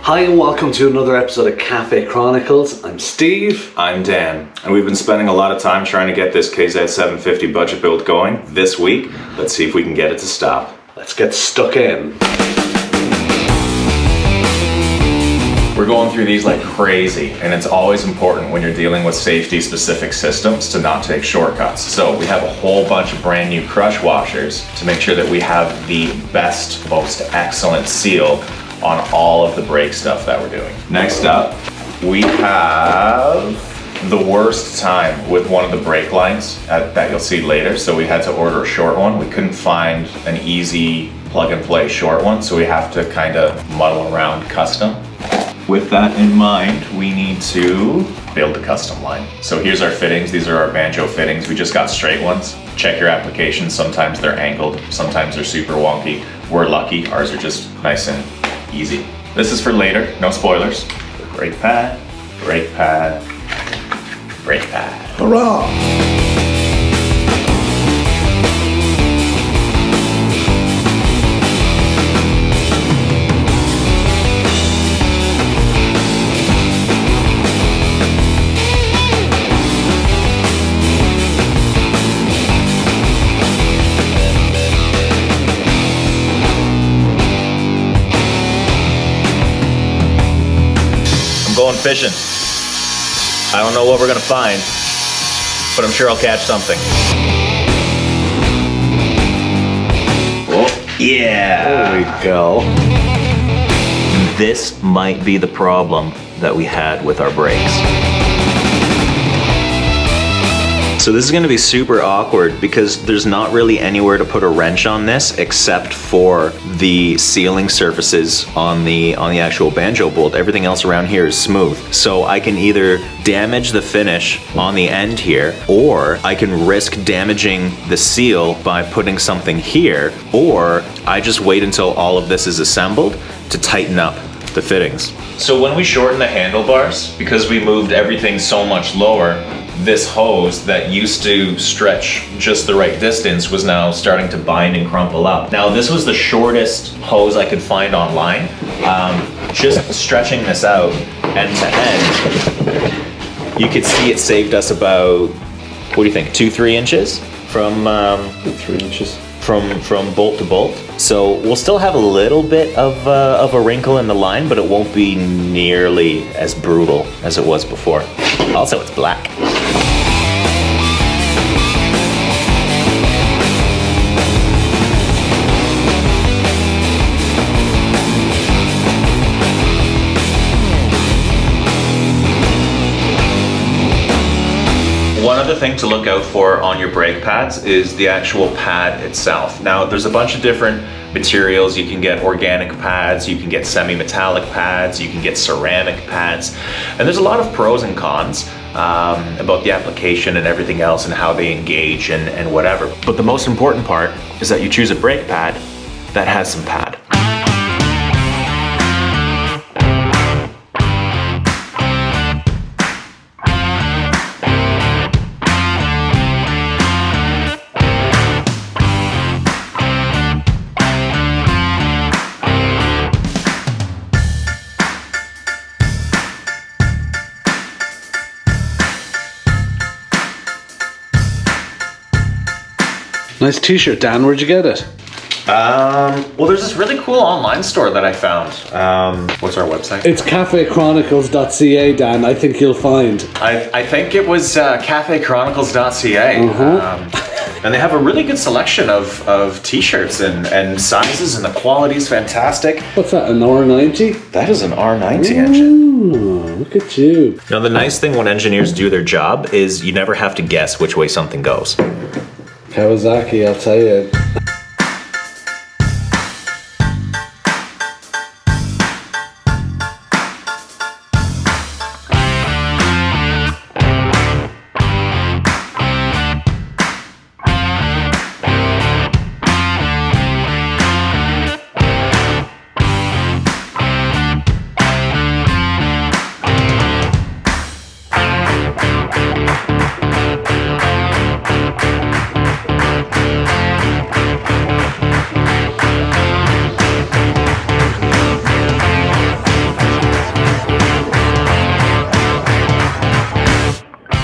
Hi and welcome to another episode of Cafe Chronicles. I'm Steve. I'm Dan, and we've been spending a lot of time trying to get this KZ750 budget build going this week. Let's see if we can get it to stop. Let's get stuck in. We're going through these like crazy, and it's always important when you're dealing with safety-specific systems to not take shortcuts. So we have a whole bunch of brand new crush washers to make sure that we have the best, most excellent seal on all of the brake stuff that we're doing. Next up, we have the worst time with one of the brake lines that you'll see later. So we had to order a short one. We couldn't find an easy plug and play short one, so we have to kind of muddle around custom. With that in mind, we need to build a custom line. So here's our fittings. These are our banjo fittings. We just got straight ones. Check your application. Sometimes they're angled, sometimes they're super wonky. We're lucky. Ours are just nice and easy. This is for later, no spoilers. Brake pad, brake pad, brake pad. Hurrah! Going fishing. I don't know what we're gonna find, but I'm sure I'll catch something. Oh, yeah! There we go. This might be the problem that we had with our brakes. So this is going to be super awkward because there's not really anywhere to put a wrench on this except for the sealing surfaces on the actual banjo bolt. Everything else around here is smooth. So I can either damage the finish on the end here, or I can risk damaging the seal by putting something here, or I just wait until all of this is assembled to tighten up the fittings. So when we shorten the handlebars, because we moved everything so much lower, this hose that used to stretch just the right distance was now starting to bind and crumple up. Now this was the shortest hose I could find online. Just stretching this out end to end, you could see it saved us about, what do you think, 2-3 inches from 3 inches. From bolt to bolt. So we'll still have a little bit of a wrinkle in the line, but it won't be nearly as brutal as it was before. Also, it's black. One other thing to look out for on your brake pads is the actual pad itself. Now, there's a bunch of different materials. You can get organic pads, you can get semi-metallic pads, you can get ceramic pads, and there's a lot of pros and cons about the application and everything else and how they engage and whatever. But the most important part is that you choose a brake pad that has some pad. Nice t-shirt, Dan. Where'd you get it? Well, there's this really cool online store that I found. What's our website? It's cafechronicles.ca, Dan. I think you'll find. I think it was cafechronicles.ca. And they have a really good selection of t-shirts and sizes, and the quality's fantastic. What's that, an R90? That is an R90 engine. Ooh, look at you. Now, the nice thing when engineers do their job is you never have to guess which way something goes. Kawasaki, I'll tell you.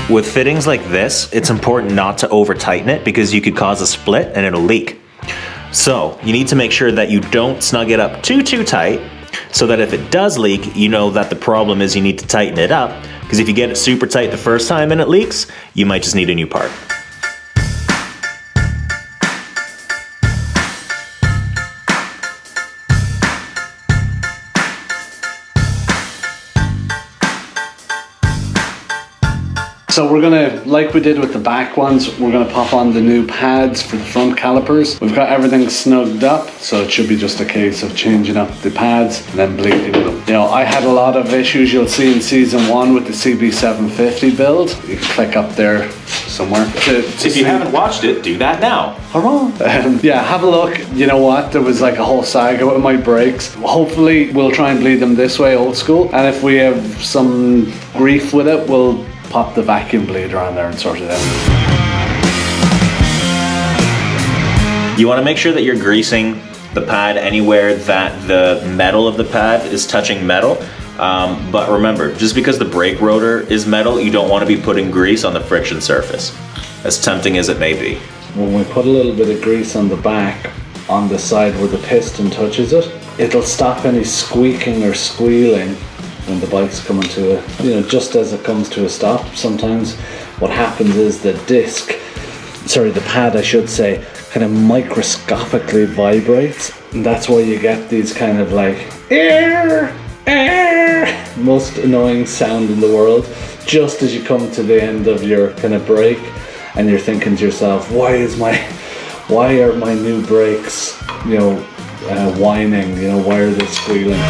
With fittings like this, it's important not to over tighten it because you could cause a split and it'll leak. So you need to make sure that you don't snug it up too tight so that if it does leak, you know that the problem is you need to tighten it up, because if you get it super tight the first time and it leaks, you might just need a new part. So we're gonna, like we did with the back ones, we're gonna pop on the new pads for the front calipers. We've got everything snugged up, so it should be just a case of changing up the pads and then bleeding them. You know, I had a lot of issues you'll see in season 1 with the CB750 build. You can click up there somewhere. If you haven't watched it, do that now. Hurrah! Yeah, have a look. You know what? There was like a whole saga with my brakes. Hopefully we'll try and bleed them this way, old school. And if we have some grief with it, we'll pop the vacuum bleeder on there and sort it out. You want to make sure that you're greasing the pad anywhere that the metal of the pad is touching metal. But remember, just because the brake rotor is metal, you don't want to be putting grease on the friction surface, as tempting as it may be. When we put a little bit of grease on the back, on the side where the piston touches it, it'll stop any squeaking or squealing when the bike's coming to a, you know, just as it comes to a stop. Sometimes what happens is the pad I should say, kind of microscopically vibrates, and that's why you get these kind of like most annoying sound in the world just as you come to the end of your kind of brake, and you're thinking to yourself, why are my new brakes, you know, whining, you know, why are they squealing?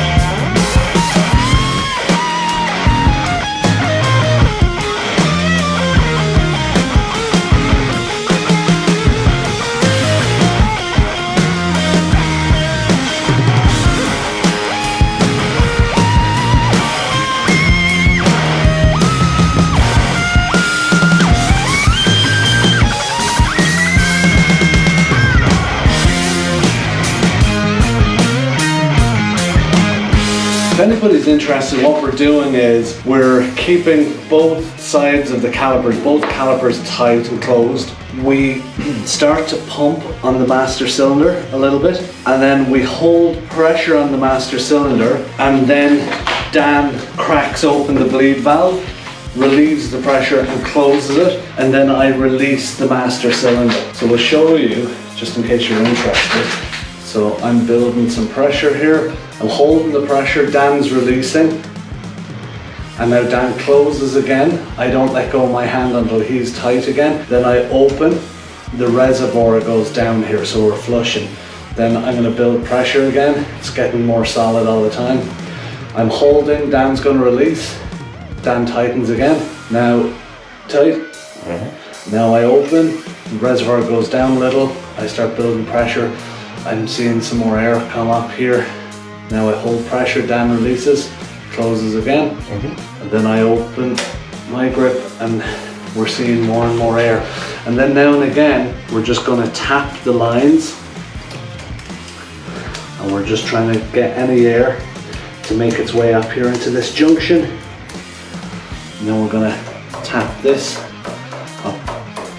If anybody's interested, what we're doing is we're keeping both sides of the calipers, both calipers tight and closed. We start to pump on the master cylinder a little bit, and then we hold pressure on the master cylinder, and then Dan cracks open the bleed valve, relieves the pressure and closes it, and then I release the master cylinder. So we'll show you, just in case you're interested. So I'm building some pressure here. I'm holding the pressure, Dan's releasing, and now Dan closes again. I don't let go of my hand until he's tight again. Then I open, the reservoir goes down here, so we're flushing. Then I'm going to build pressure again. It's getting more solid all the time. I'm holding, Dan's going to release, Dan tightens again. Now tight. Now I open, the reservoir goes down a little, I start building pressure. I'm seeing some more air come up here. Now I hold pressure, Dan releases, closes again, and then I open my grip and we're seeing more and more air. And then now and again, we're just going to tap the lines, and we're just trying to get any air to make its way up here into this junction. And then we're going to tap this up,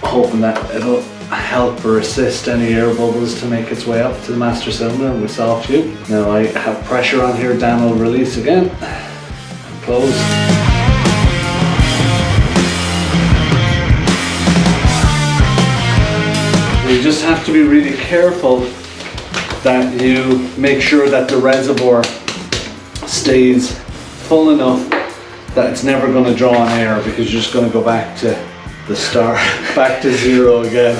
hoping that it'll help or assist any air bubbles to make its way up to the master cylinder, and we saw a few. Now I have pressure on here, Dan will release again, and close. You just have to be really careful that you make sure that the reservoir stays full enough that it's never going to draw on air, because you're just going to go back to the start, back to zero again.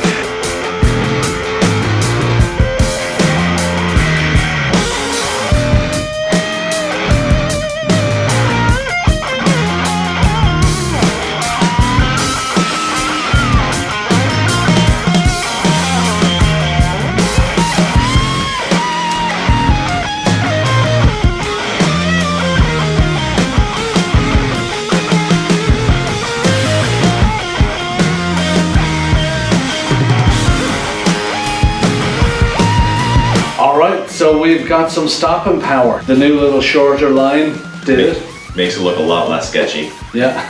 So we've got some stopping power. The new little shorter line did it. Makes it look a lot less sketchy. Yeah,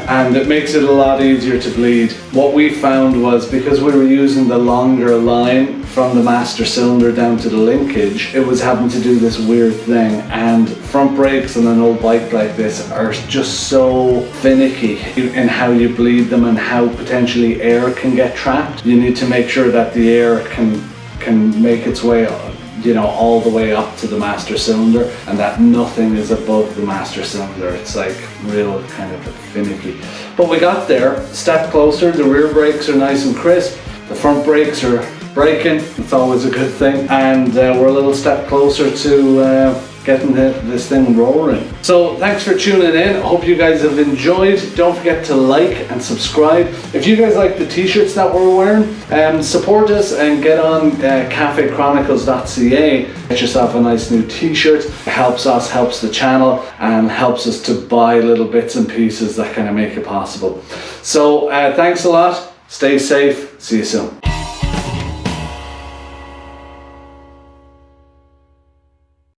and it makes it a lot easier to bleed. What we found was, because we were using the longer line from the master cylinder down to the linkage, it was having to do this weird thing, and front brakes on an old bike like this are just so finicky in how you bleed them and how potentially air can get trapped. You need to make sure that the air can make its way, you know, all the way up to the master cylinder, and that nothing is above the master cylinder. It's like real kind of finicky. But we got there, stepped closer. The rear brakes are nice and crisp. The front brakes are braking. It's always a good thing. And we're a little step closer to getting this thing roaring. So thanks for tuning in. I hope you guys have enjoyed. Don't forget to like and subscribe. If you guys like the t-shirts that we're wearing, support us and get on cafechronicles.ca. Get yourself a nice new t-shirt. It helps us, helps the channel, and helps us to buy little bits and pieces that kind of make it possible. So thanks a lot. Stay safe. See you soon.